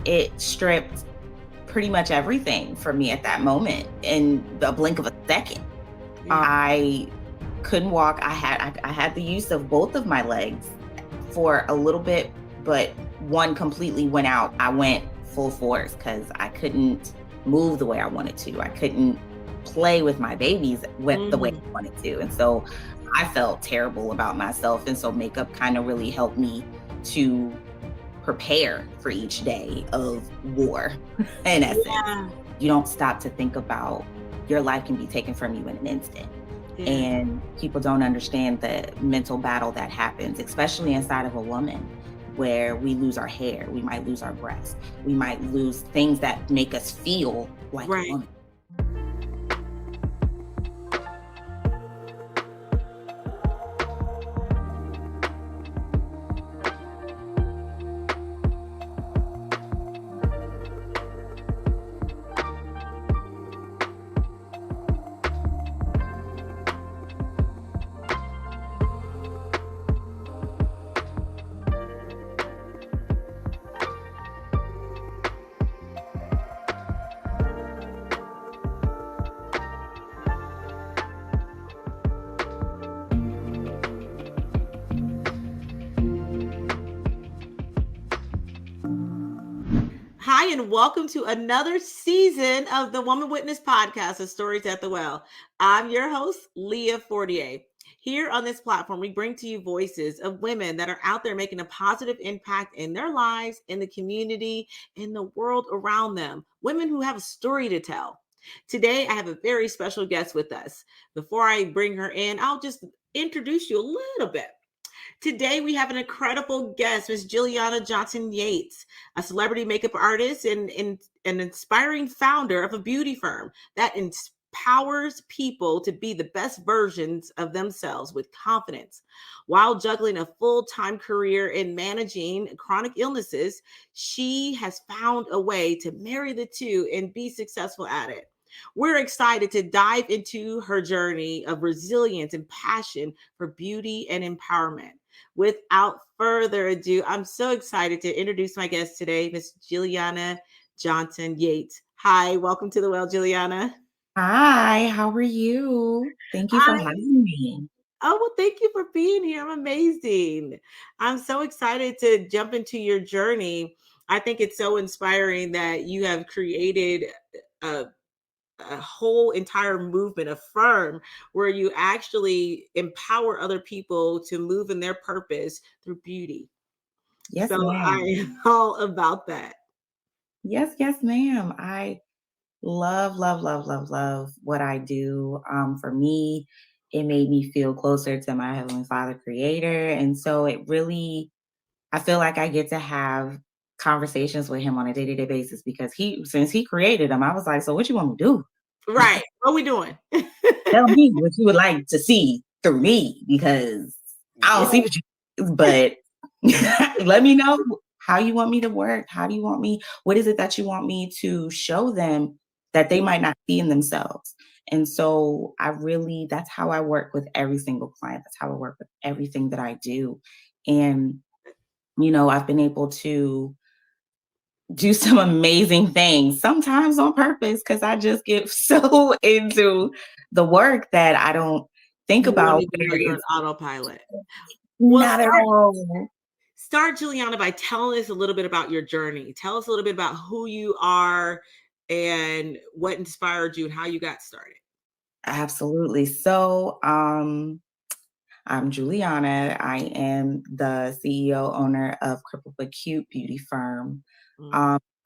it stripped pretty much everything from me at that moment in the blink of a second. I couldn't walk. I had the use of both of my legs for a little bit, but one completely went out. I went full force because I couldn't move the way I wanted to. I couldn't play with my babies the way I wanted to. And so I felt terrible about myself. And so makeup kind of really helped me to prepare for each day of war, in essence. Yeah. You don't stop to think about your life can be taken from you in an instant. Yeah. And people don't understand the mental battle that happens, especially inside of a woman, where we lose our hair, we might lose our breasts, we might lose things that make us feel like a woman. Hi, and welcome to another season of the Woman Witness Podcast of Stories at the Well. I'm your host, Leah Fortier. Here on this platform, we bring to you voices of women that are out there making a positive impact in their lives, in the community, in the world around them. Women who have a story to tell. Today, I have a very special guest with us. Before I bring her in, I'll just introduce you a little bit. Today, we have an incredible guest, Miss Julianna Johnson Yates, a celebrity makeup artist and an inspiring founder of a beauty firm that empowers people to be the best versions of themselves with confidence. While juggling a full-time career in managing chronic illnesses, she has found a way to marry the two and be successful at it. We're excited to dive into her journey of resilience and passion for beauty and empowerment. Without further ado, I'm so excited to introduce my guest today, Miss Julianna Johnson Yates. Hi, welcome to the Well, Julianna. Hi, how are you? Thank you for having me. Oh, well, thank you for being here. I'm amazing. I'm so excited to jump into your journey. I think it's so inspiring that you have created a whole entire movement, a firm where you actually empower other people to move in their purpose through beauty. Yes, So ma'am. I am all about that. Yes, ma'am. I love what I do. For me, it made me feel closer to my Heavenly Father Creator. And so I feel like I get to have conversations with him on a day-to-day basis because since he created them, I was like, so what you want me to do? Right. What are we doing? Tell me what you would like to see through me because I don't see what you, but let me know how you want me to work. What is it that you want me to show them that they might not see in themselves? And so that's how I work with every single client. That's how I work with everything that I do. And, I've been able to do some amazing things, sometimes on purpose, because I just get so into the work that I don't think about. You're an autopilot. Not at all. Start, Julianna, by telling us a little bit about your journey. Tell us a little bit about who you are and what inspired you and how you got started. Absolutely. So, I'm Julianna. I am the CEO owner of Crippled But Cute beauty firm.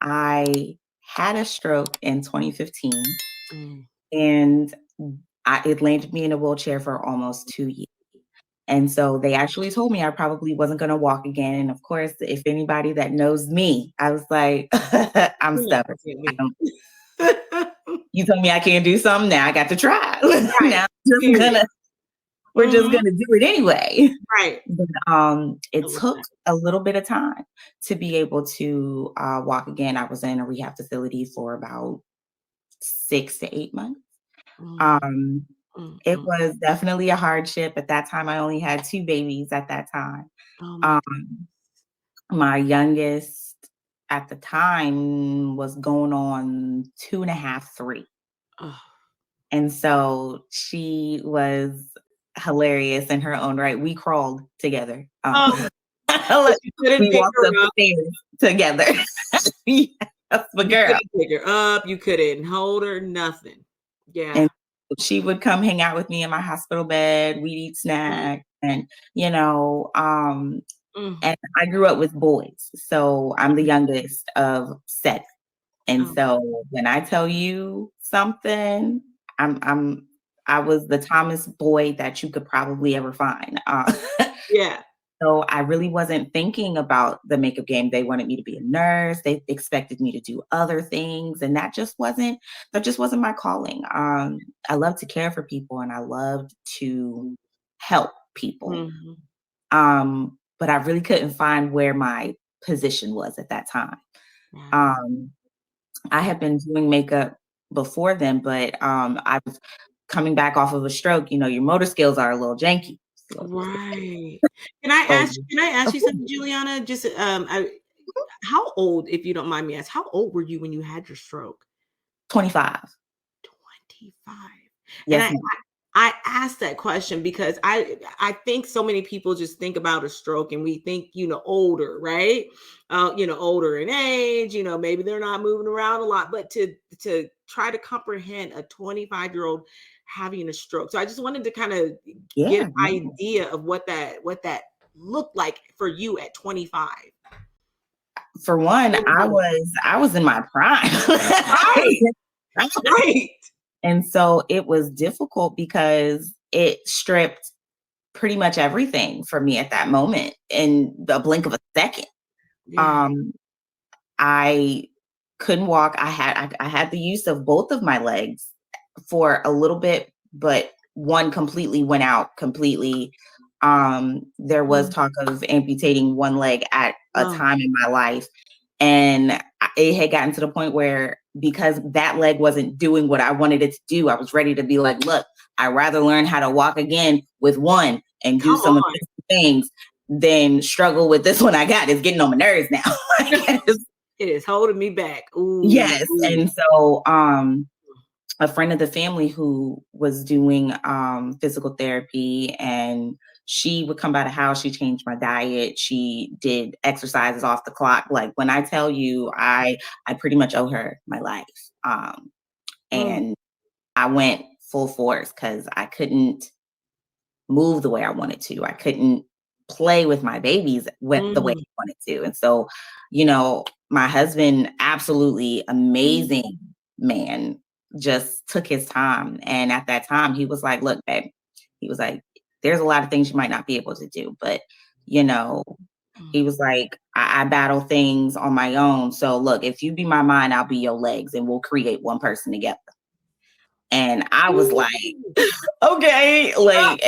I had a stroke in 2015, and it landed me in a wheelchair for almost 2 years. And so they actually told me I probably wasn't going to walk again. And of course, if anybody that knows me, I was like, I'm stubborn. You told me I can't do something. Now I got to try. Now we're just gonna do it anyway. Right. But it took a little bit of time to be able to walk again. I was in a rehab facility for about 6 to 8 months. It was definitely a hardship. At that time, I only had 2 babies at that time. My youngest at the time was going on 2.5, 3. Oh. And so she was hilarious in her own right. We crawled together. Oh, you couldn't We pick walked her up the up. stairs together. Yes, but You girl. couldn't pick her up. You couldn't hold her. Nothing. Yeah. And she would come hang out with me in my hospital bed. We'd eat snacks, and and I grew up with boys, so I'm the youngest of 7. And Oh. so when I tell you something, I was the Thomas boy that you could probably ever find. Yeah. So I really wasn't thinking about the makeup game. They wanted me to be a nurse. They expected me to do other things, and that just wasn't my calling. I love to care for people, and I loved to help people. Mhm. But I really couldn't find where my position was at that time. Right. Um, I had been doing makeup before then, but I was coming back off of a stroke. Your motor skills are a little janky. So, Right. so Can I ask you something, Juliana? Just how old, if you don't mind me asking, how old were you when you had your stroke? 25. 25. And Yes, ma'am. I asked that question because I think so many people just think about a stroke and we think, older, right? Older in age, maybe they're not moving around a lot, but to try to comprehend a 25-year-old having a stroke. So I just wanted to kind of get Yeah, an no. idea of what that looked like for you at 25. For one, What I was was in my prime. I was it? in my Right. prime. Right. And so it was difficult because it stripped pretty much everything for me at that moment in the blink of a second. Yeah. Um, I couldn't walk. I had the use of both of my legs for a little bit, but one completely went out completely. There was Mm. talk of amputating one leg at a Oh, time in my life. And it had gotten to the point where, because that leg wasn't doing what I wanted it to do, I was ready to be like, look, I'd rather learn how to walk again with one and do come some of on. these things than struggle with this one I got. It's getting on my nerves now. It is holding me back. Ooh. Yes. And so a friend of the family who was doing physical therapy, and she would come by the house, she changed my diet, she did exercises off the clock. Like, when I tell you, I pretty much owe her my life. Mm. And I went full force because I couldn't move the way I wanted to. I couldn't play with my babies the way Mhm. I wanted to. And so, my husband, absolutely amazing man, just took his time. And at that time, he was like, look, babe, he was like, there's a lot of things you might not be able to do, but, you know, he Mm. was like, I battle things on my own. So look, if you be my mind, I'll be your legs, and we'll create one person together. And I was like, Ooh. okay, Ah, like,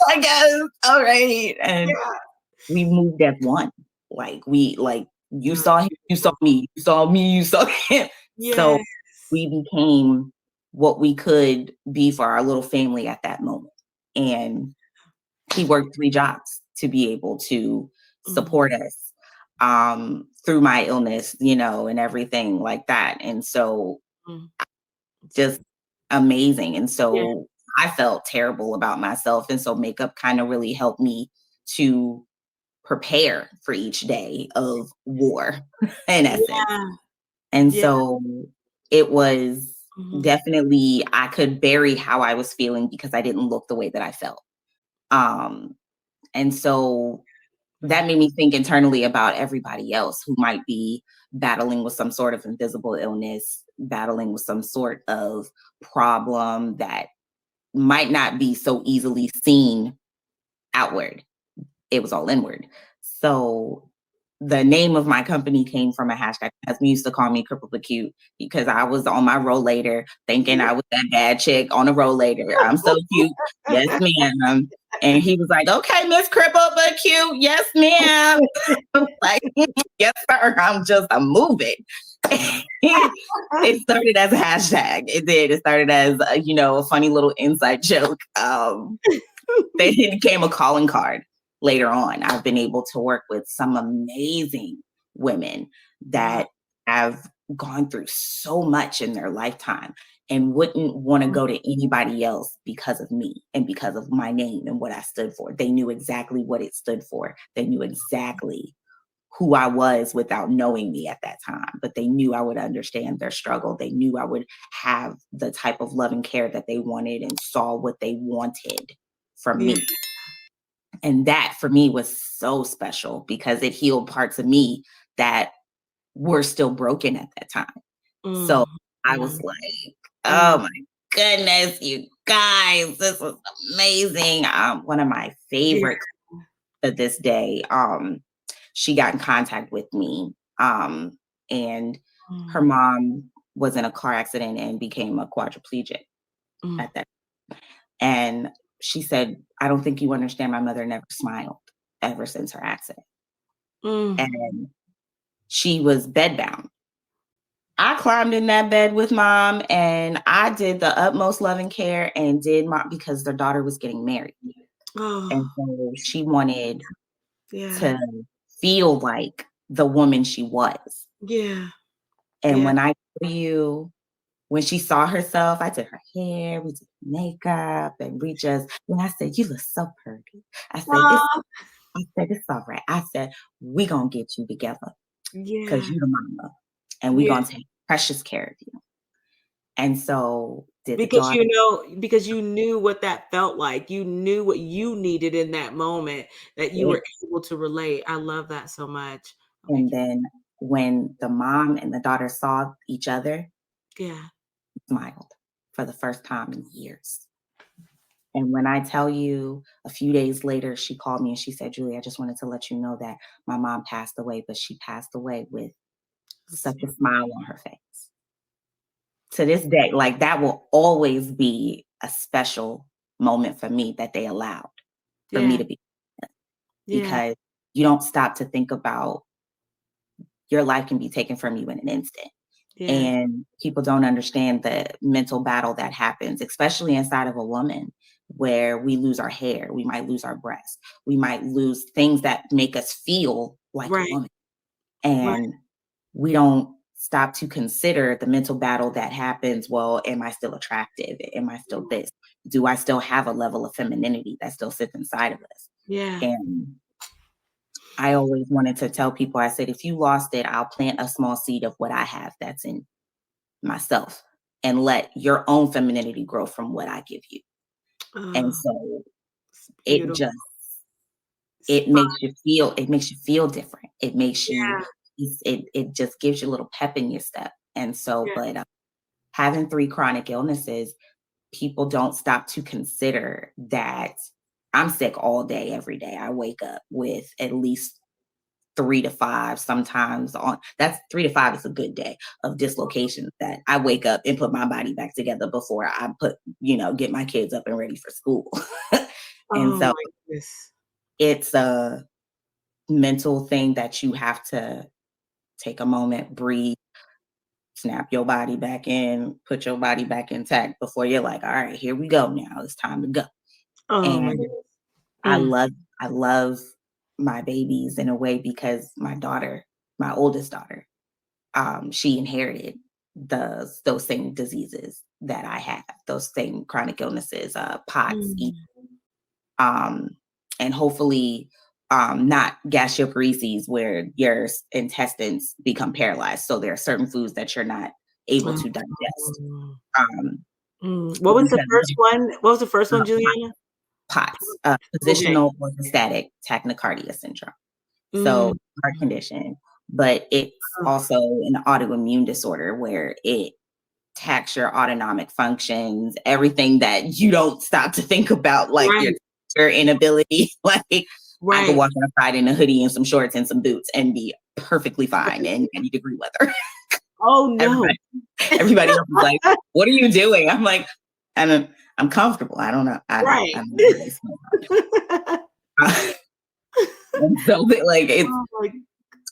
I guess, all right. And yeah. we moved as one. Like, you Wow. saw him, you saw me, you saw me, you saw him. So Yes. we became what we could be for our little family at that moment. And he worked 3 jobs to be able to Mm. support us through my illness, and everything like that. And so, Mm. just amazing. And Yeah. so I felt terrible about myself. And so makeup kind of really helped me to prepare for each day of war, in essence. Yeah. And Yeah. so it was Mhm. definitely, I could bury how I was feeling because I didn't look the way that I felt. Um, and so that made me think internally about everybody else who might be battling with some sort of invisible illness, battling with some sort of problem that might not be so easily seen outward. It was all inward. So the name of my company came from a hashtag. My husband used to call me Crippled But Cute because I was on my rollator thinking I was that bad chick on a rollator. I'm so cute. Yes, ma'am. And he was like, okay, Miss Crippled But Cute. Yes, ma'am. I was like, yes, sir. I'm moving. It started as a hashtag. It did. It started as a funny little inside joke. Then it became a calling card later on. I've been able to work with some amazing women that have gone through so much in their lifetime and wouldn't want to go to anybody else because of me and because of my name and what I stood for. They knew exactly what it stood for. They knew exactly who I was without knowing me at that time, but they knew I would understand their struggle. They knew I would have the type of love and care that they wanted and saw what they wanted from me. And that for me was so special because it healed parts of me that were still broken at that time. So I was like, oh my goodness, you guys, this was amazing. One of my favorite to this day, she got in contact with me, and her mom was in a car accident and became a quadriplegic at that. And she said, I don't think you understand. My mother never smiled ever since her accident. And she was bedbound. I climbed in that bed with mom and I did the utmost love and care and did because their daughter was getting married. And so she wanted to feel like the woman she was. And when I tell you, when she saw herself, I did her hair, we did makeup, and when I said, you look so pretty. I said, it's all right. I said, we gonna get you together because you're the mama and we gonna take precious care of you. And so because you knew what that felt like. You knew what you needed in that moment that you were able to relate. I love that so much. And then when the mom and the daughter saw each other, smiled for the first time in years. And when I tell you a few days later, she called me and she said, Julie, I just wanted to let you know that my mom passed away, but she passed away with such a smile on her face. To this day, like that will always be a special moment for me that they allowed for me to be. Because you don't stop to think about your life can be taken from you in an instant. And people don't understand the mental battle that happens, especially inside of a woman, where we lose our hair, we might lose our breasts, we might lose things that make us feel like a woman. And we don't stop to consider the mental battle that happens. Well, am I still attractive? Am I still this? Do I still have a level of femininity that still sits inside of us? And I always wanted to tell people, I said, if you lost it, I'll plant a small seed of what I have that's in myself and let your own femininity grow from what I give you. And so it makes you feel different. It makes you, it just gives you a little pep in your step. And so, but having 3 chronic illnesses, people don't stop to consider that I'm sick all day, every day. I wake up with at least 3 to 5 sometimes that's 3 to 5 is a good day of dislocations that I wake up and put my body back together before I get my kids up and ready for school. And so it's a mental thing that you have to take a moment, breathe, snap your body back in, put your body back intact before you're like, all right, here we go now. It's time to go. And I love my babies in a way because my oldest daughter, she inherited those same diseases that I have, those same chronic illnesses, POTS, and hopefully not gastroparesis where your intestines become paralyzed. So there are certain foods that you're not able to digest. What was the first one? What was the first one, Julianna? POTS, positional orthostatic tachycardia syndrome. So heart condition, but it's also an autoimmune disorder where it attacks your autonomic functions, everything that you don't stop to think about, like your inability. Like I could walk outside in a hoodie and some shorts and some boots and be perfectly fine in 90-degree weather. Oh no! Everybody else is like, "What are you doing?" I'm like, I'm comfortable. I don't know. I don't know. And so like it's,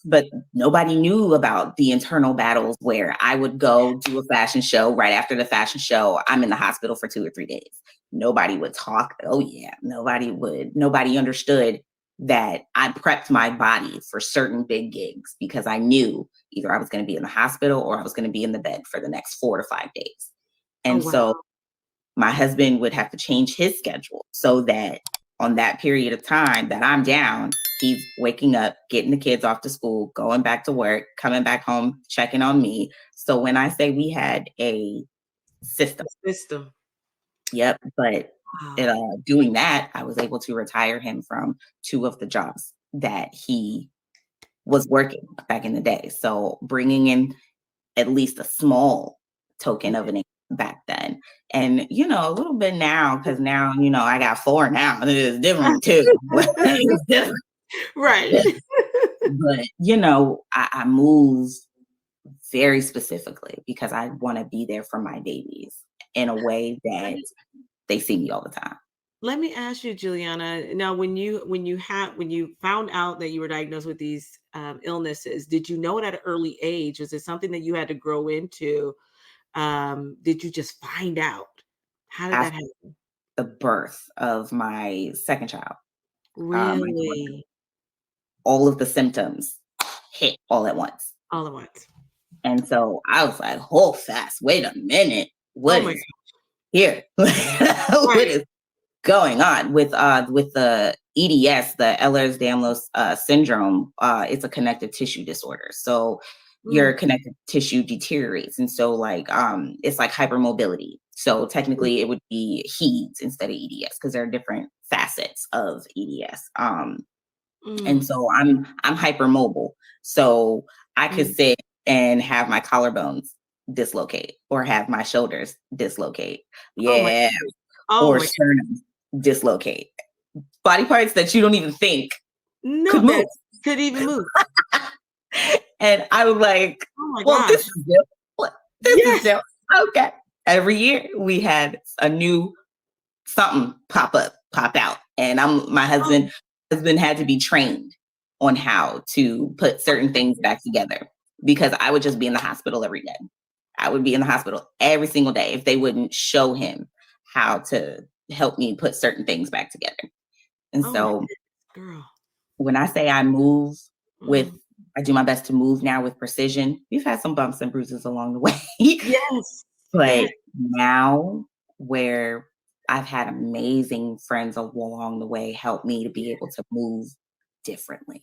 but nobody knew about the internal battles where I would go do a fashion show. Right after the fashion show, I'm in the hospital for 2 or 3 days. Nobody would talk. Oh yeah, nobody understood that I prepped my body for certain big gigs because I knew either I was going to be in the hospital or I was going to be in the bed for the next 4 to 5 days. Oh, And wow. so my husband would have to change his schedule so that on that period of time that I'm down, he's waking up, getting the kids off to school, going back to work, coming back home, checking on me. So when I say we had a system, yep, but Wow. doing that, I was able to retire him from 2 of the jobs that he was working back in the day. So bringing in at least a small token of an income back then. And, a little bit now, because now, I got 4 now. It is different too. It's different. Right. But, I move very specifically because I want to be there for my babies in a way that they see me all the time. Let me ask you, Julianna. Now, when you found out that you were diagnosed with these illnesses, did you know it at an early age? Was it something that you had to grow into? Did you just find out? How did that After happen? the birth of my second child, my daughter, Really? all of the symptoms hit all at once. All at once. And so I was like, hold fast, wait a minute. Oh What my is here? God. What Right. is going on with the EDS, the Ehlers-Danlos syndrome? It's a connective tissue disorder. So your Mm. connective tissue deteriorates. And so it's like hypermobility. So technically it would be HEDS instead of EDS because there are different facets of EDS. And Mm. so I'm hypermobile. So I could Mm. sit and have my collarbones dislocate or have my shoulders dislocate. Oh my. Yeah. Oh Or my. sternum dislocate. Body parts that you don't even think No, could move. that could even move. And I was like, Oh my well, this gosh. is new. This is Yes. new. Okay. Every year we had a new something pop out. And my husband had to be trained on how to put certain things back together because I would just be in the hospital every day. I would be in the hospital every single day if they wouldn't show him how to help me put certain things back together. And Oh my so goodness, girl. when I say I move Mm. I do my best to move now with precision. We've had some bumps and bruises along the way. Yes. But Yes. now where I've had amazing friends along the way help me to be able to move differently,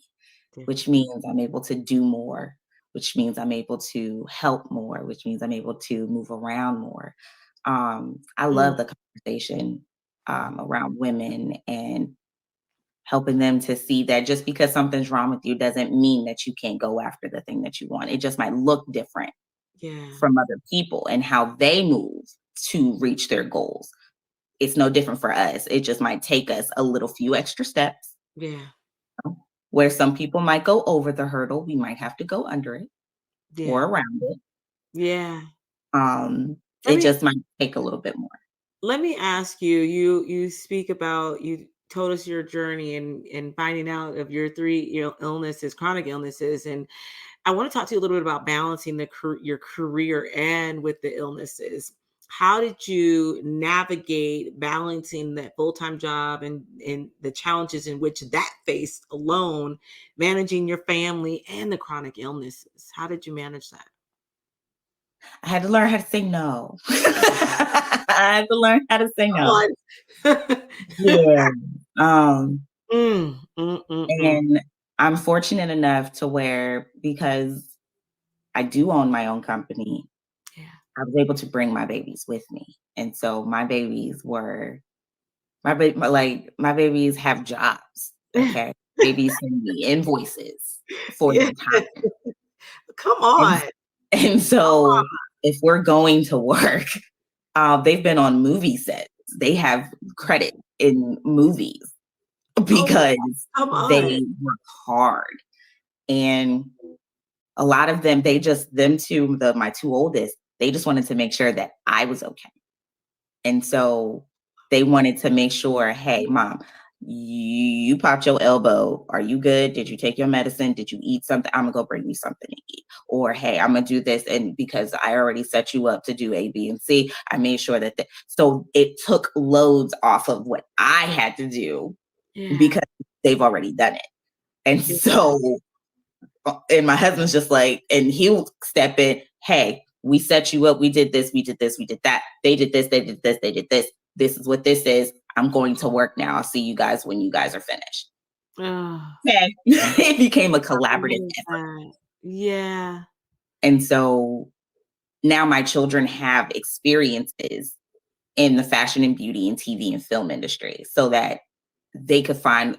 which Differently. means I'm able to do more, which means I'm able to help more, which means I'm able to move around more. I Mm. love the conversation around women and helping them to see that just because something's wrong with you doesn't mean that you can't go after the thing that you want. It just might look different Yeah. from other people and how they move to reach their goals. It's no different for us. It just might take us a little few extra steps. Yeah. Where some people might go over the hurdle, we might have to go under it or Yeah. around it. Yeah. Let It me just might take a little bit more. let me ask you, you speak about, you told us your journey and finding out of your 3 illnesses, chronic illnesses, and I want to talk to you a little bit about balancing your career and with the illnesses. How did you navigate balancing that full-time job and the challenges in which that faced alone, managing your family and the chronic illnesses? How did you manage that? I had to learn how to say no. I had to learn how to say Come no. on. Yeah. Um, Mm. and I'm fortunate enough to where because I do own my own company, Yeah. I was able to bring my babies with me. And so my babies were my babies have jobs. Okay. Babies send me invoices for Yeah. their time. Come And, on. and so if we're going to work, they've been on movie sets. They have credit in movies Oh my because God. Come on. they work hard. And a lot of them, them two, my 2 oldest, they just wanted to make sure that I was okay. And so they wanted to make sure, hey, mom, you popped your elbow. Are you good? Did you take your medicine? Did you eat something? I'm gonna go bring you something to eat. Or hey, I'm gonna do this. And because I already set you up to do A, B, and C, I made sure that so it took loads off of what I had to do Yeah. because they've already done it. And so, and my husband's just like, and he'll step in, hey, we set you up, we did this, we did this, we did that. They did this, they did this, they did this. This is what this is. I'm going to work now. I'll see you guys when you guys are finished. Okay. It became a collaborative effort. Yeah. And so now my children have experiences in the fashion and beauty and TV and film industry so that they could find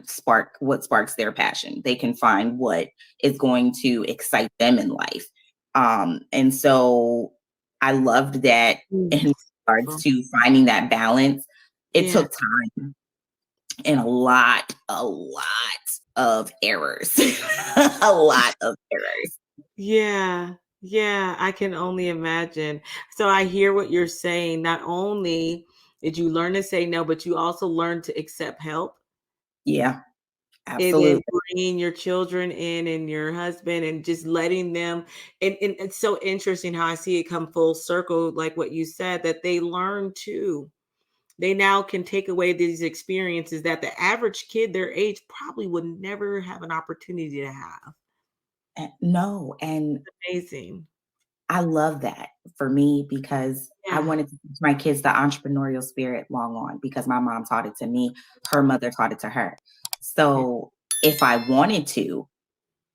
what sparks their passion. They can find what is going to excite them in life. And so I loved that in regards to finding that balance. It took time and a lot of errors. A lot of errors. Yeah. Yeah, I can only imagine. So I hear what you're saying. Not only did you learn to say no, but you also learned to accept help. Yeah, And then absolutely. bringing your children in and your husband and just letting them. And it's so interesting how I see it come full circle, like what you said, that they learn too. They now can take away these experiences that the average kid their age probably would never have an opportunity to have. No, and Amazing. I love that for me because I Yeah. wanted to teach my kids the entrepreneurial spirit long on because my mom taught it to me, her mother taught it to her. So if I wanted to,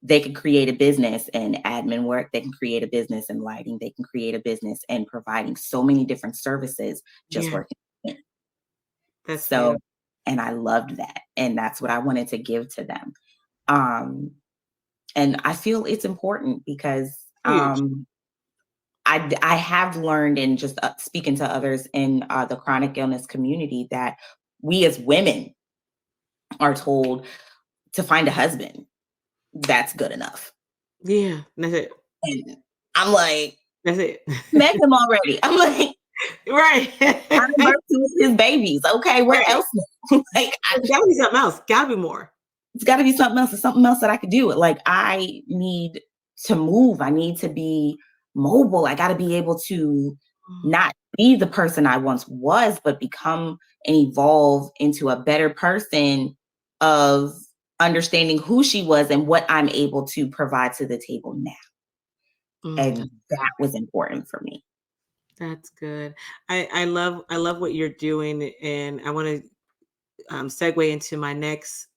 they could create a business in admin work, they can create a business in lighting, they can create a business in providing so many different services just Yeah. working. That's So, beautiful. and I loved that. And that's what I wanted to give to them. And I feel it's important because Huge. I have learned in just speaking to others in the chronic illness community that we as women are told to find a husband that's good enough. Yeah, that's it. And I'm like, That's it. met him already. I'm like, Right. I done birthed two of his babies. Okay, where Right. else? Like, It's gotta be something else. Gotta be more. it's got to be something else. It's something else that I could do. Like, I need to move. I need to be mobile. I got to be able to not be the person I once was, but become and evolve into a better person of understanding who she was and what I'm able to provide to the table now. And that was important for me. That's good. I love what you're doing, and I want to segue into my next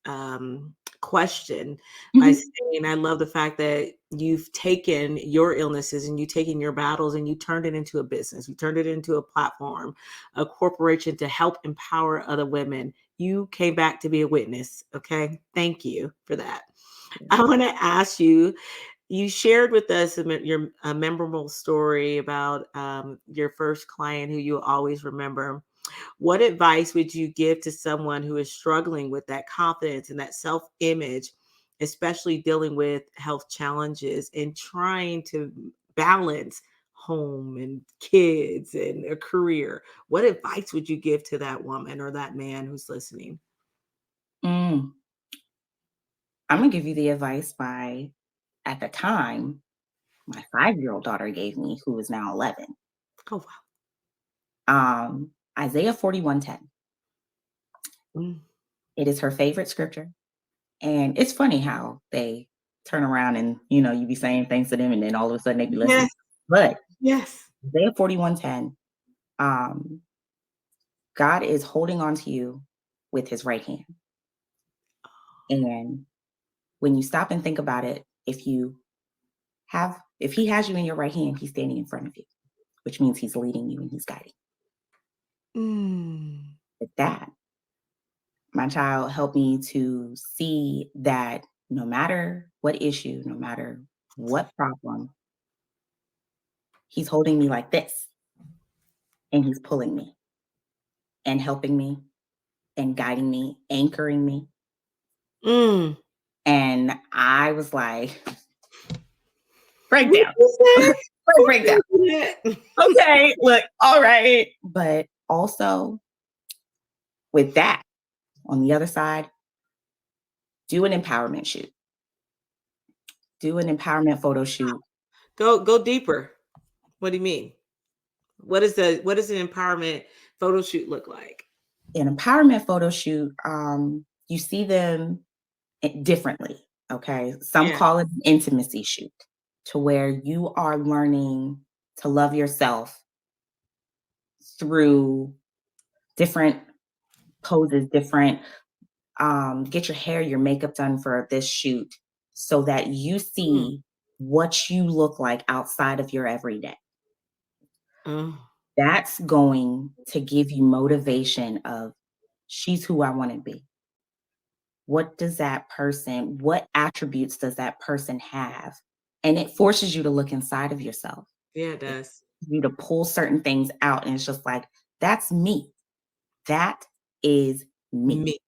question by Mhm. saying I love the fact that you've taken your illnesses and you've taken your battles and you turned it into a business. You turned it into a platform, a corporation to help empower other women. You came back to be a witness. Okay. Thank you for that. I want to ask you, you shared with us your memorable story about your first client who you always remember. What advice would you give to someone who is struggling with that confidence and that self image, especially dealing with health challenges and trying to balance home and kids and a career? What advice would you give to that woman or that man who's listening? Mm. I'm going to give you the advice at the time, my 5-year-old daughter gave me, who is now 11. Oh, wow. Isaiah 41:10. Mm. It is her favorite scripture. And it's funny how they turn around and, you be saying things to them and then all of a sudden they be listening. Yes. But Yes. Isaiah 41:10, God is holding on to you with his right hand. And when you stop and think about it, if he has you in your right hand, he's standing in front of you, which means he's leading you and he's guiding. Mm. With that, my child helped me to see that no matter what issue, no matter what problem, he's holding me like this and he's pulling me and helping me and guiding me, anchoring me. Mm. And I was like, What breakdown, you say? breakdown. Okay, look, all right. But also with that, on the other side, do an empowerment shoot. Do an empowerment photo shoot. Go deeper. What do you mean? What does an empowerment photo shoot look like? An empowerment photo shoot, you see them differently. Okay. Some call it an intimacy shoot, to where you are learning to love yourself through different poses, different, get your hair, your makeup done for this shoot so that you see what you look like outside of your everyday. That's going to give you motivation of, she's who I want to be. What attributes does that person have? And it forces you to look inside of yourself. Yeah, it does. You to pull certain things out, and it's just like, that's me. That is me.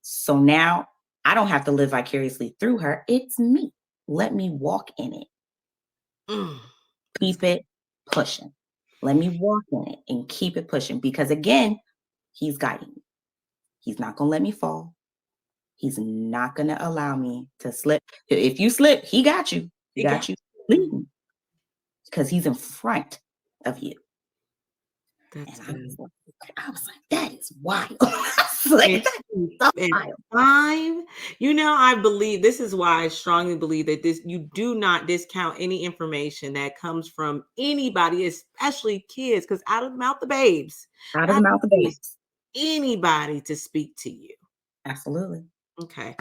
So now I don't have to live vicariously through her. It's me. Let me walk in it. Keep it pushing. Let me walk in it and keep it pushing, because again, he's guiding me. He's not going to let me fall. He's not going to allow me to slip. If you slip, he got you. He got you leading, because he's in front of you. That's and good. I was like, that is wild. Like, that is so wild. I believe, this is why I strongly believe that you do not discount any information that comes from anybody, especially kids, because out of the mouth of babes, anybody to speak to you. Absolutely. Okay.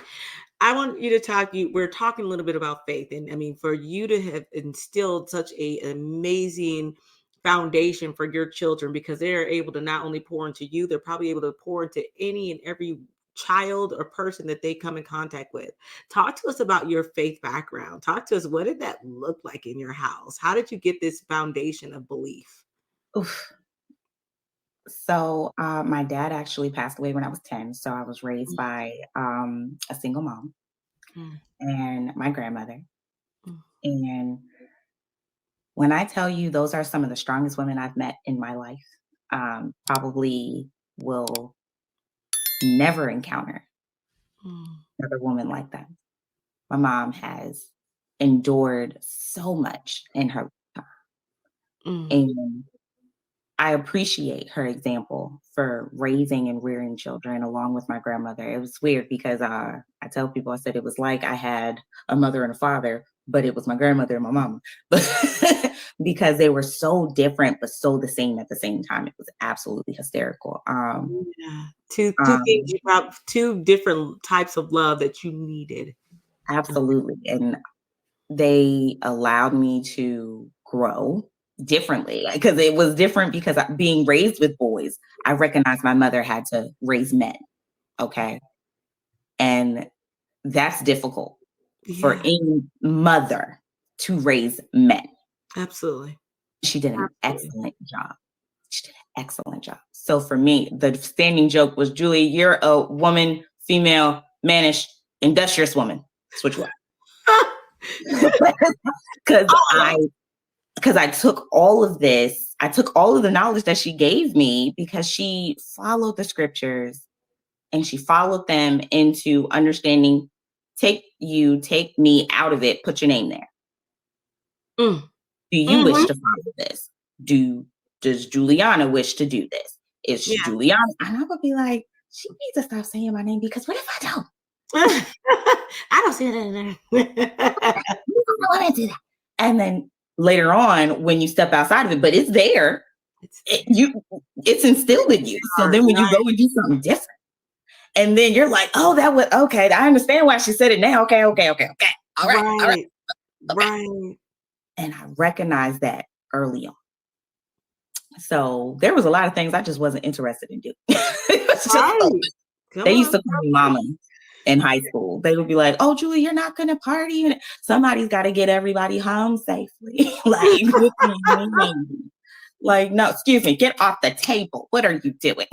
I want you to talk, we're talking a little bit about faith. And I mean, for you to have instilled such an amazing foundation for your children, because they are able to not only pour into you, they're probably able to pour into any and every child or person that they come in contact with. Talk to us about your faith background. Talk to us, what did that look like in your house? How did you get this foundation of belief? Oof. So my dad actually passed away when I was 10. So I was raised by a single mom and my grandmother. And when I tell you, those are some of the strongest women I've met in my life, probably will never encounter another woman like that. My mom has endured so much in her lifetime. And I appreciate her example for raising and rearing children along with my grandmother. It was weird because I tell people, I said it was like I had a mother and a father, but it was my grandmother and my mama. Because they were so different, but so the same at the same time. It was absolutely hysterical. Two things about two different types of love that you needed. Absolutely. And they allowed me to grow differently, because it was different, because being raised with boys, I recognized my mother had to raise men. Okay. And that's difficult for any mother to raise men. Absolutely. She did an excellent job. So for me, the standing joke was, Julie, you're a woman, female, mannish, industrious woman. That's what you are. Because I took all of this, I took all of the knowledge that she gave me, because she followed the scriptures and she followed them into understanding, take me out of it, put your name there. Do you wish to follow this? Does Julianna wish to do this? Is Julianna? And I would be like, she needs to stop saying my name, because what if I don't? I don't see it in there. I want to do that. And then later on, when you step outside of it, but it's there, it's instilled in you. So then when you go and do something different, and then you're like, oh, that was okay. I understand why she said it now. Okay. All right. And I recognized that early on. So there was a lot of things I just wasn't interested in doing. They used to call me mama in high school. They would be like, oh, Julie, you're not going to party. And somebody's got to get everybody home safely. Like, no, excuse me, get off the table. What are you doing?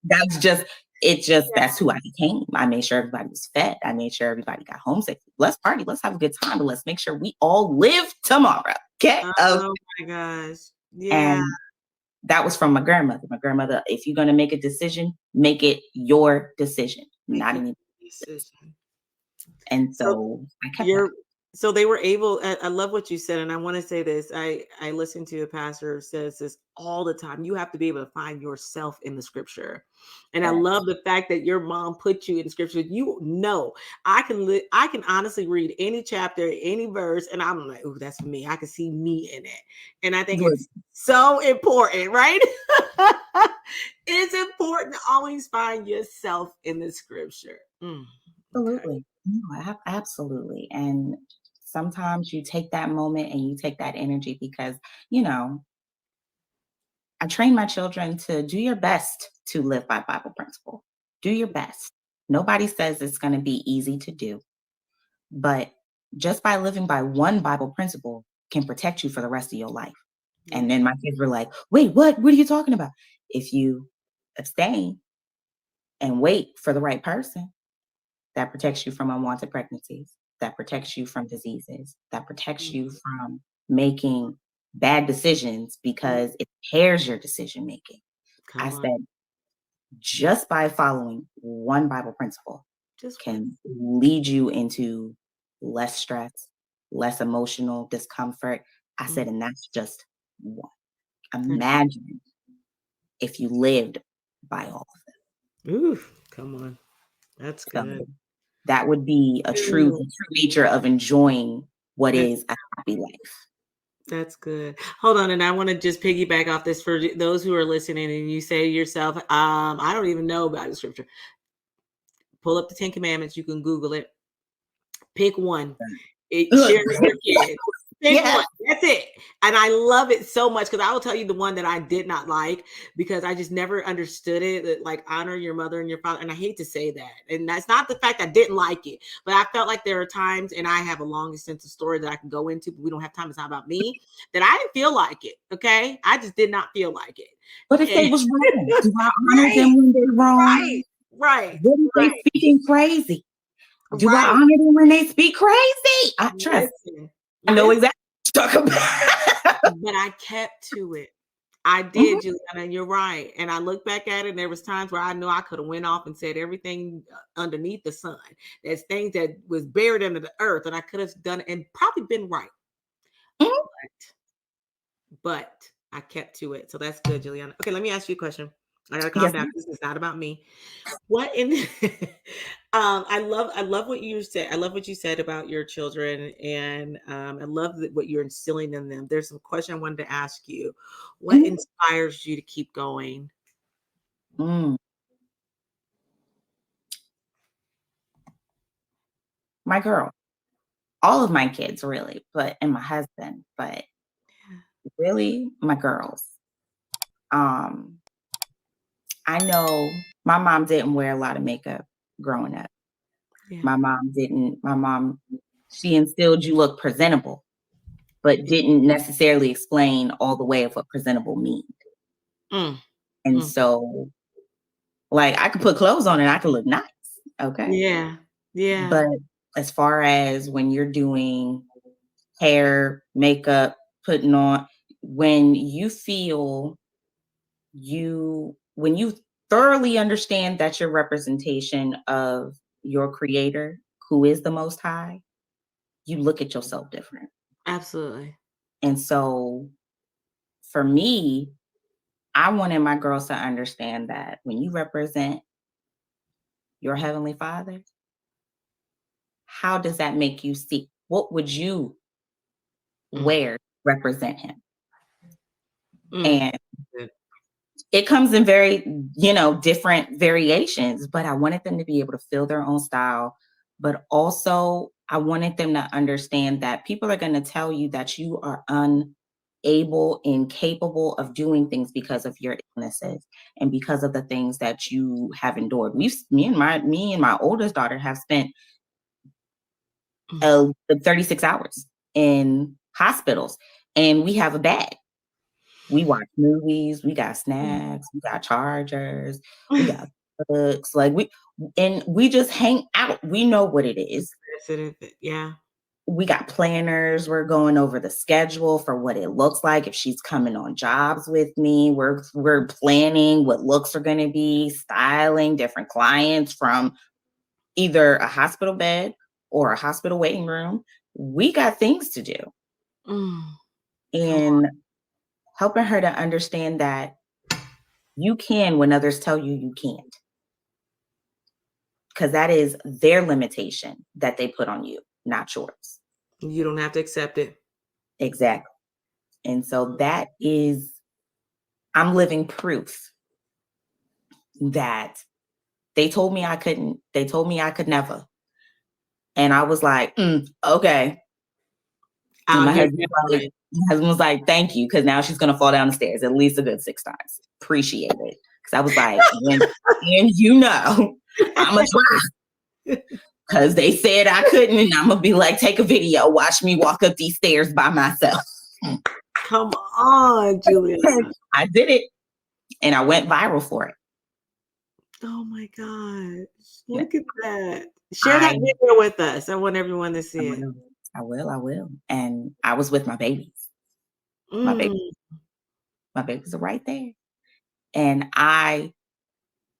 That's who I became. I made sure everybody was fed. I made sure everybody got home safe. Let's party. Let's have a good time. But let's make sure we all live tomorrow. Okay. Oh my gosh. Yeah. And that was from my grandmother. My grandmother, if you're going to make a decision, make it your decision, not any decision. And so I kept So they were able, I love what you said. And I want to say this. I listen to a pastor who says this all the time. You have to be able to find yourself in the scripture. And I Yes. love the fact that your mom put you in scripture. You know, I can honestly read any chapter, any verse, and I'm like, oh, that's for me. I can see me in it. And I think Look, it's so important, right? It's important to always find yourself in the scripture. Okay. absolutely. No, absolutely. And sometimes you take that moment and you take that energy because, you know, I train my children to do your best to live by Bible principle. Do your best. Nobody says it's going to be easy to do, but just by living by one Bible principle can protect you for the rest of your life. Yeah. And then my kids were like, wait, what? What are you talking about? If you abstain and wait for the right person, that protects you from unwanted pregnancies, that protects you from diseases, that protects you from making bad decisions because it impairs your decision making. I Come on. said, just by following one Bible principle Just can lead you into less stress, less emotional discomfort. I said, and that's just one. Imagine if you lived by all of them. Ooh, come on. That's So good. that would be the true nature of enjoying what is a happy life. That's good. Hold on, and I want to just piggyback off this for those who are listening, and you say to yourself, I don't even know about the scripture. Pull up the 10 Commandments. You can Google it. Pick one. Share with your kids. Pick one. That's it. And I love it so much because I will tell you the one that I did not like because I just never understood it. That, like, honor your mother and your father. And I hate to say that. And that's not the fact I didn't like it, but I felt like there are times, and I have a long extensive story that I can go into, but we don't have time. It's not about me. That I didn't feel like it. Okay, I just did not feel like it. But if they was wrong, do I honor them when they're wrong? Right. What if they speaking crazy? Do I honor them when they speak crazy? I trust. I know exactly what you're talking about. But I kept to it. I did, Julianna, and you're right. And I look back at it, and there was times where I know I could have went off and said everything underneath the sun. There's things that was buried under the earth, and I could have done it and probably been right. But I kept to it. So that's good, Julianna. Okay, let me ask you a question. I gotta calm down. This is not about me. What in I love what you said. I love what you said about your children, and I love what you're instilling in them. There's some question I wanted to ask you. What inspires you to keep going? My girl. All of my kids, really, and my husband, but really my girls. I know my mom didn't wear a lot of makeup growing up. Yeah. My mom, she instilled you look presentable, but didn't necessarily explain all the way of what presentable means. And so, like, I could put clothes on and I could look nice. Okay. Yeah. Yeah. But as far as when you're doing hair, makeup, putting on, when you feel when you thoroughly understand that your representation of your creator, who is the most high, you look at yourself different. Absolutely. And so for me, I wanted my girls to understand that when you represent your heavenly father, how does that make you see? What would you wear to represent him? And it comes in very, different variations, but I wanted them to be able to feel their own style. But also, I wanted them to understand that people are going to tell you that you are unable, incapable of doing things because of your illnesses and because of the things that you have endured. Me and my oldest daughter have spent 36 hours in hospitals, and we have a bag. We watch movies, we got snacks, we got chargers, we got books, like we just hang out. We know what it is. Yeah. We got planners. We're going over the schedule for what it looks like. If she's coming on jobs with me, we're planning what looks are going to be, styling different clients from either a hospital bed or a hospital waiting room we got things to do. Mm. And helping her to understand that you can when others tell you you can't. Because that is their limitation that they put on you, not yours. You don't have to accept it. Exactly. And so that is, I'm living proof that they told me I couldn't. They told me I could never. And I was like, okay. And my husband was like, thank you, because now she's going to fall down the stairs at least a good 6 times. Appreciate it. Because I was like, and you know, I'm going to try. Because they said I couldn't, and I'm going to be like, take a video. Watch me walk up these stairs by myself. Come on, Julianna. I did it. And I went viral for it. Oh my gosh. Look at that. Share that video with us. I want everyone to see it. I will. And I was with my babies. My babies are right there. And I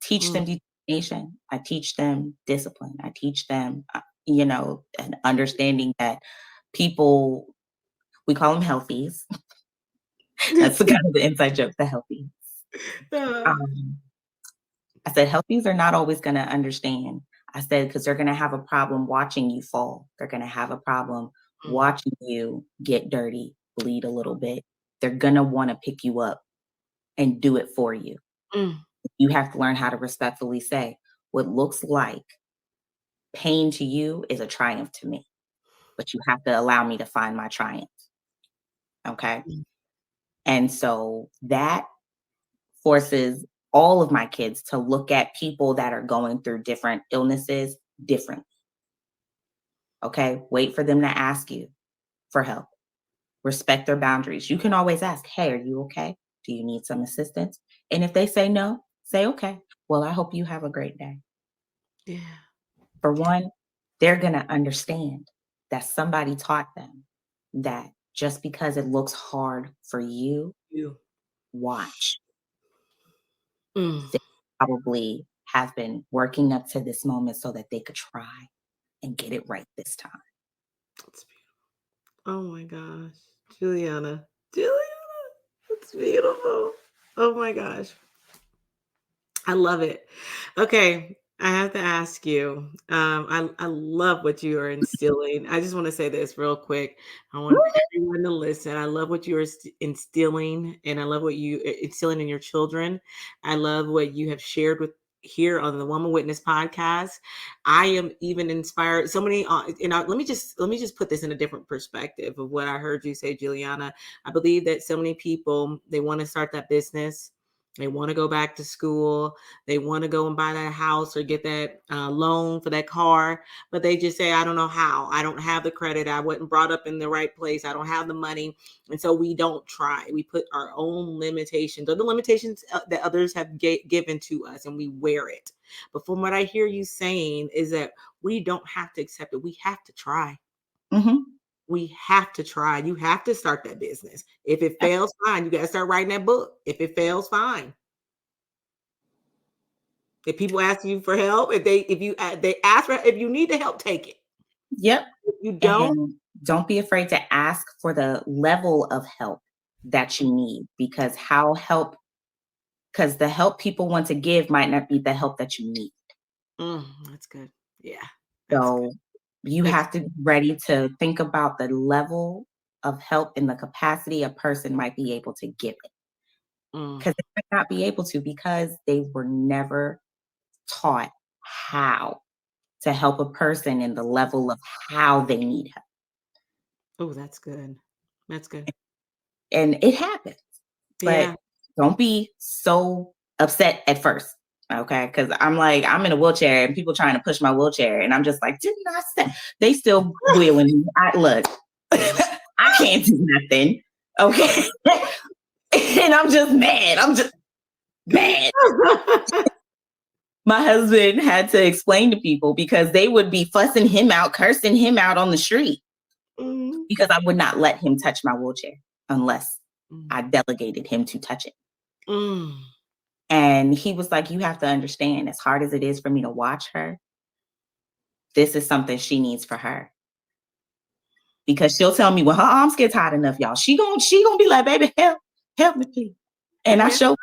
teach them determination. I teach them discipline. I teach them, an understanding that people, we call them healthies. That's the kind of the inside joke, the healthies. I said, healthies are not always going to understand. I said, because they're going to have a problem watching you fall. They're going to have a problem watching you get dirty, bleed a little bit. They're going to want to pick you up and do it for you. You have to learn how to respectfully say, what looks like pain to you is a triumph to me, but you have to allow me to find my triumph. Okay. And so that forces all of my kids to look at people that are going through different illnesses differently. Okay. Wait for them to ask you for help. Respect their boundaries. You can always ask, hey, are you okay? Do you need some assistance? And if they say no, say, okay, well, I hope you have a great day. Yeah. For one, they're going to understand that somebody taught them that just because it looks hard for you, watch. They probably have been working up to this moment so that they could try and get it right this time. That's beautiful. Oh my gosh. Julianna, it's beautiful. Oh my gosh. I love it. Okay. I have to ask you. I love what you are instilling. I just want to say this real quick. I want everyone to listen. I love what you are instilling, and I love what you instilling in your children. I love what you have shared with here on the Woman Witness podcast. I am even inspired. So many, let me just put this in a different perspective of what I heard you say, Julianna. I believe that so many people, they want to start that business. They want to go back to school. They want to go and buy that house or get that loan for that car. But they just say, I don't know how. I don't have the credit. I wasn't brought up in the right place. I don't have the money. And so we don't try. We put our own limitations or the limitations that others have given to us, and we wear it. But from what I hear you saying is that we don't have to accept it. We have to try. We have to try. You have to start that business. If it fails, fine. You got to start writing that book. If it fails, fine. If people ask you for help, they ask for, if you need the help, take it. Yep. If you don't be afraid to ask for the level of help that you need, because the help people want to give might not be the help that you need. That's good. Yeah. So you have to be ready to think about the level of help and the capacity a person might be able to give it. Because they might not be able to, because they were never taught how to help a person in the level of how they need help. Oh, that's good. That's good. And it happens. But don't be so upset at first. Okay. Because I'm in a wheelchair and people trying to push my wheelchair. And I'm just like, didn't I say? They still wheeling. Look, I can't do nothing. Okay. And I'm just mad. My husband had to explain to people, because they would be fussing him out, cursing him out on the street, because I would not let him touch my wheelchair unless I delegated him to touch it. And he was like, you have to understand, as hard as it is for me to watch her, this is something she needs for her. because she'll tell me when her arms get hot enough, y'all, she gonna be like, baby, help me, please. And I show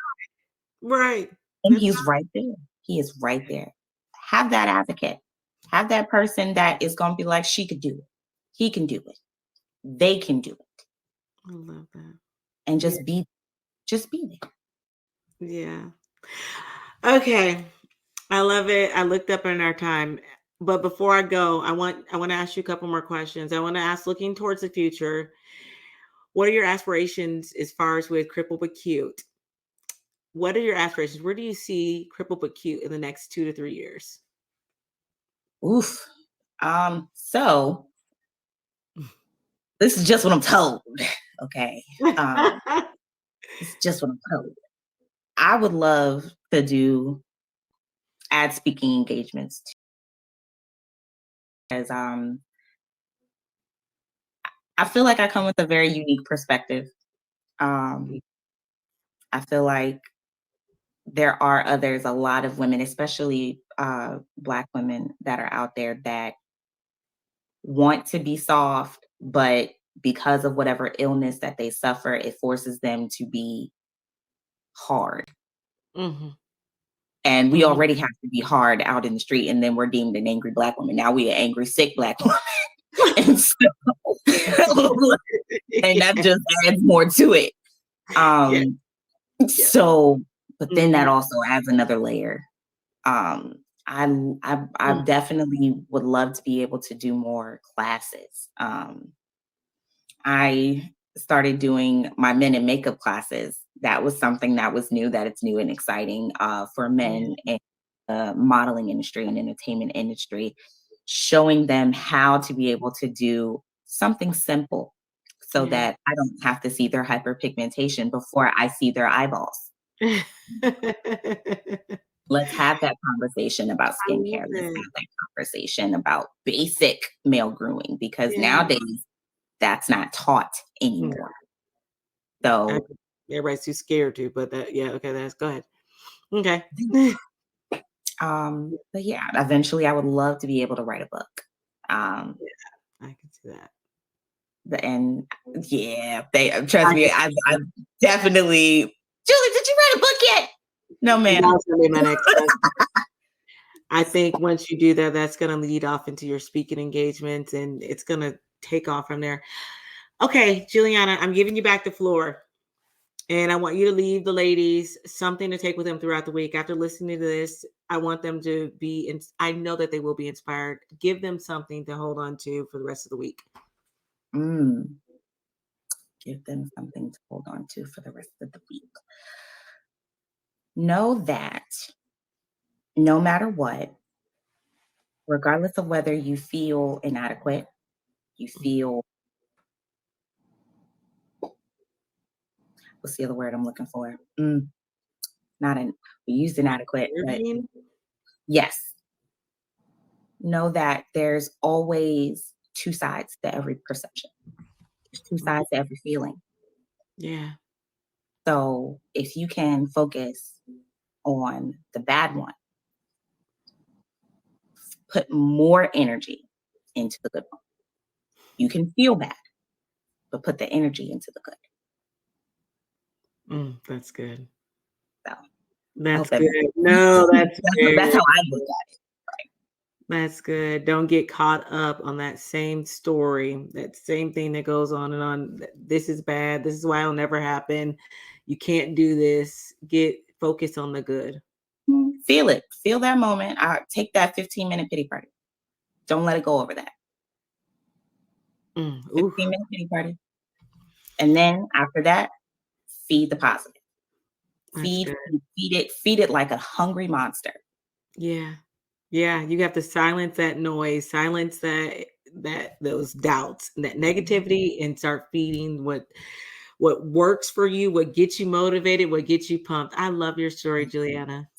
right. and he's right there. He is right there. Have that advocate. Have that person that is gonna be like, she could do it. He can do it. They can do it. I love that. And just be there. Yeah. Okay. I love it. I looked up in our time. But before I go, I want to ask you a couple more questions. I want to ask, looking towards the future, what are your aspirations as far as with Crippled But Cute? What are your aspirations? Where do you see Crippled But Cute in the next 2 to 3 years? Oof. So this is just what I'm told. Okay. It's just what I'm told. I would love to do ad speaking engagements as I feel like I come with a very unique perspective. I feel like there are a lot of women, especially Black women, that are out there that want to be soft, but because of whatever illness that they suffer, it forces them to be hard. Mm-hmm. And we already have to be hard out in the street, and then we're deemed an angry Black woman. Now we are angry, sick Black woman. And so, and that just adds more to it. So, but then that also adds another layer. I definitely would love to be able to do more classes. I started doing my men in makeup classes. That was something that was new, that it's new and exciting for men in the modeling industry and entertainment industry, showing them how to be able to do something simple so that I don't have to see their hyperpigmentation before I see their eyeballs. Let's have that conversation about skincare. Let's have that conversation about basic male grooming, because nowadays that's not taught anymore. So everybody's too scared to, but go ahead. Okay. But yeah, eventually I would love to be able to write a book. I can see that. Trust me, I definitely. Julie, did you write a book yet? No, ma'am. That was gonna be my next question. I think once you do that, that's going to lead off into your speaking engagements, and it's going to take off from there. Okay, Julianna, I'm giving you back the floor, and I want you to leave the ladies something to take with them throughout the week. After listening to this, I want them to be, I know that they will be inspired. Give them something to hold on to for the rest of the week. Give them something to hold on to for the rest of the week. Know that no matter what, regardless of whether you feel inadequate, you feel, what's the other word I'm looking for? We used inadequate, but yes. Know that there's always two sides to every perception. There's two sides to every feeling. Yeah. So if you can focus on the bad one, put more energy into the good one. You can feel bad, but put the energy into the good. That's good. So that's good. No, that's good. That's how I look at it. That's good. Don't get caught up on that same story, that same thing that goes on and on. This is bad. This is why it'll never happen. You can't do this. Get focused on the good. Feel it. Feel that moment. Take that 15-minute pity party. Don't let it go over that. 15-minute pity party. And then after that, feed the positive. Feed it like a hungry monster. Yeah. Yeah. You have to silence that noise, silence those doubts, that negativity, and start feeding what works for you, what gets you motivated, what gets you pumped. I love your story, Julianna.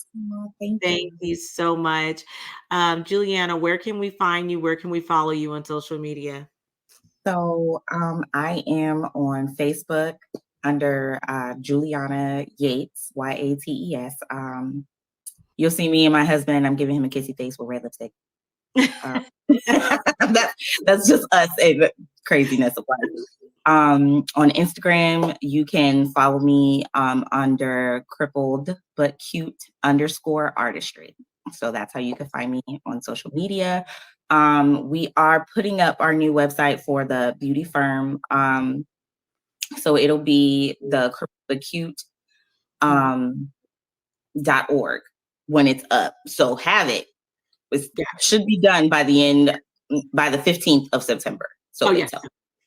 Thank you so much. Julianna, where can we find you? Where can we follow you on social media? So I am on Facebook under Julianna Yates, Yates. You'll see me and my husband. I'm giving him a kissy face with red lipstick. Uh, that's just us and the craziness of life. On Instagram, you can follow me under Crippled But Cute _artistry. So that's how you can find me on social media. We are putting up our new website for the beauty firm. So it'll be the Crippled But Cute .org when it's up. So have it. It should be done by the 15th of September. So they tell.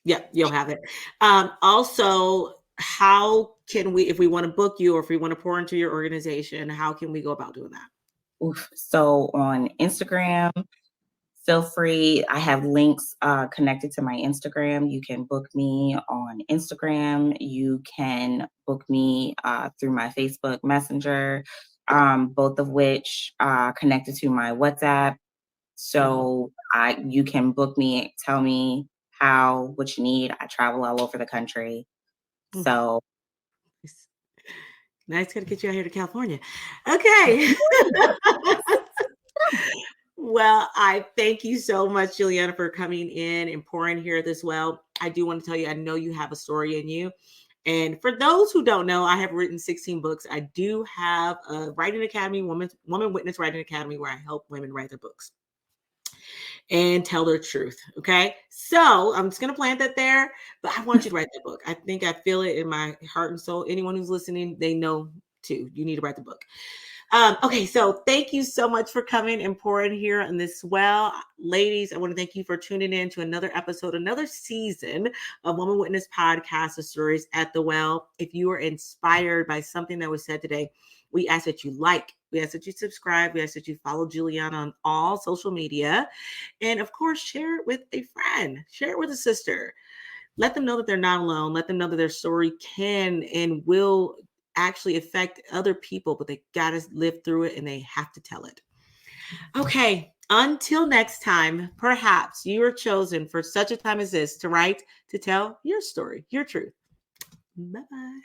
Yeah, you'll have it. Also, how can we, if we want to book you or if we want to pour into your organization, how can we go about doing that? So on Instagram, feel free. I have links connected to my Instagram. You can book me on Instagram. You can book me through my Facebook Messenger, both of which connected to my WhatsApp. So you can book me, tell me what you need. I travel all over the country. So nice to get you out here to California. Okay. Well, I thank you so much, Julianna, for coming in and pouring here this well. I do want to tell you, I know you have a story in you. And for those who don't know, I have written 16 books. I do have a writing academy, Woman Witness Writing Academy, where I help women write their books and tell their truth. Okay. So I'm just going to plant that there, but I want you to write that book. I think I feel it in my heart and soul. Anyone who's listening, they know too. You need to write the book. Okay, so thank you so much for coming and pouring here on this well. Ladies, I want to thank you for tuning in to another episode, another season of Woman Witness Podcast, The Stories at the Well. If you are inspired by something that was said today, we ask that you like, we ask that you subscribe, we ask that you follow Julianna on all social media. And of course, share it with a friend, share it with a sister. Let them know that they're not alone. Let them know that their story can and will actually affect other people, but they got to live through it and they have to tell it. Okay. Until next time, perhaps you are chosen for such a time as this to write, to tell your story, your truth. Bye-bye.